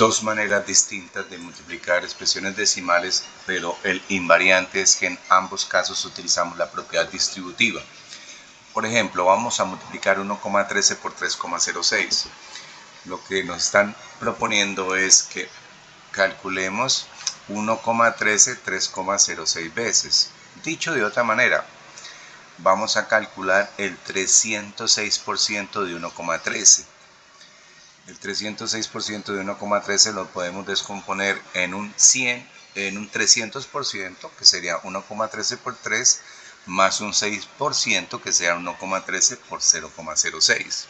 dos maneras distintas de multiplicar expresiones decimales, pero el invariante es que en ambos casos utilizamos la propiedad distributiva. Por ejemplo, vamos a multiplicar 1,13 por 3,06. Lo que nos están proponiendo es que calculemos 1,13 3,06 veces. Dicho de otra manera, vamos a calcular el 306% de 1,13. El 306% de 1,13 lo podemos descomponer en un 300%, que sería 1,13 por 3, más un 6%, que sea 1,13 por 0,06.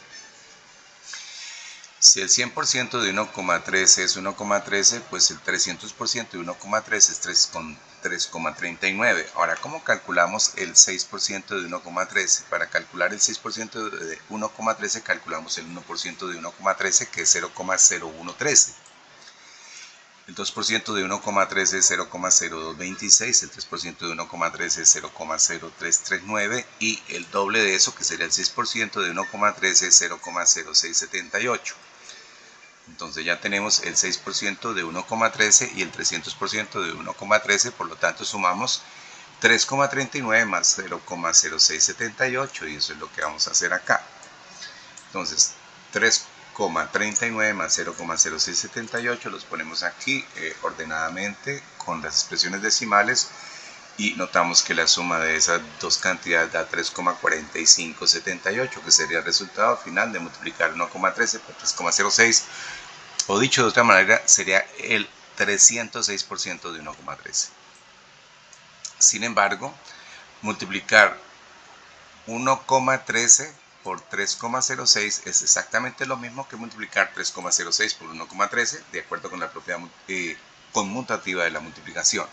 Si el 100% de 1,13 es 1,13, pues el 300% de 1,13 es 3,39. Ahora, ¿cómo calculamos el 6% de 1,13? Para calcular el 6% de 1,13 calculamos el 1% de 1,13, que es 0,0113. El 2% de 1,13 es 0,0226, el 3% de 1,13 es 0,0339 y el doble de eso, que sería el 6% de 1,13, es 0,0678. Entonces ya tenemos el 6% de 1,13 y el 300% de 1,13, por lo tanto sumamos 3,39 más 0,0678 y eso es lo que vamos a hacer acá. Entonces 3,39 más 0,0678 los ponemos aquí ordenadamente con las expresiones decimales y notamos que la suma de esas dos cantidades da 3,4578, que sería el resultado final de multiplicar 1,13 por 3,06, o dicho de otra manera, sería el 306% de 1,13. Sin embargo, multiplicar 1,13 por 3,06 es exactamente lo mismo que multiplicar 3,06 por 1,13, de acuerdo con la propiedad conmutativa de la multiplicación.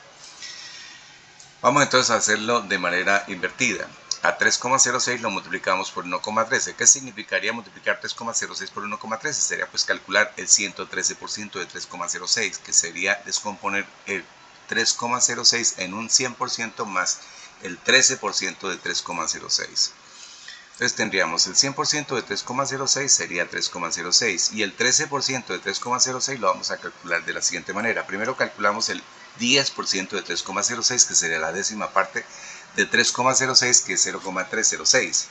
Vamos entonces a hacerlo de manera invertida. A 3,06 lo multiplicamos por 1,13. ¿Qué significaría multiplicar 3,06 por 1,13? Sería pues calcular el 113% de 3,06, que sería descomponer el 3,06 en un 100% más el 13% de 3,06. Entonces tendríamos el 100% de 3,06 sería 3,06 y el 13% de 3,06 lo vamos a calcular de la siguiente manera. Primero calculamos el 10% de 3,06, que sería la décima parte de 3,06, que es 0,306.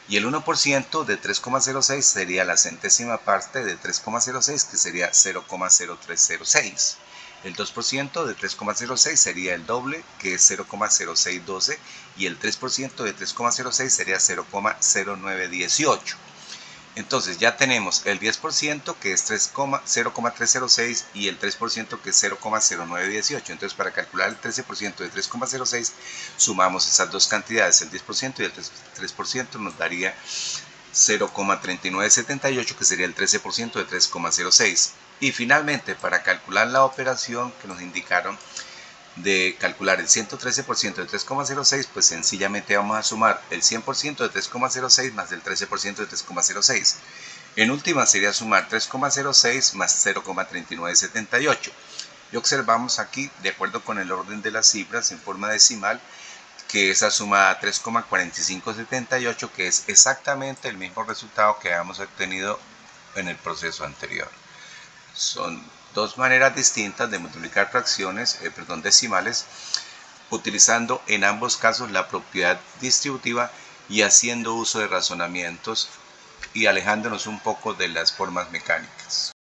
Y el 1% de 3,06 sería la centésima parte de 3,06, que sería 0,0306. El 2% de 3,06 sería el doble, que es 0,0612, y el 3% de 3,06 sería 0,0918. Entonces ya tenemos el 10%, que es 0,306, y el 3%, que es 0,0918. Entonces para calcular el 13% de 3,06 sumamos esas dos cantidades, el 10% y el 3%, nos daría 0,3978, que sería el 13% de 3,06. Y finalmente, para calcular la operación que nos indicaron de calcular el 113% de 3,06, pues sencillamente vamos a sumar el 100% de 3,06 más el 13% de 3,06. En última sería sumar 3,06 más 0,3978. Y observamos aquí, de acuerdo con el orden de las cifras en forma decimal, que esa suma da 3,4578, que es exactamente el mismo resultado que habíamos obtenido en el proceso anterior. Son dos maneras distintas de multiplicar decimales, utilizando en ambos casos la propiedad distributiva y haciendo uso de razonamientos y alejándonos un poco de las formas mecánicas.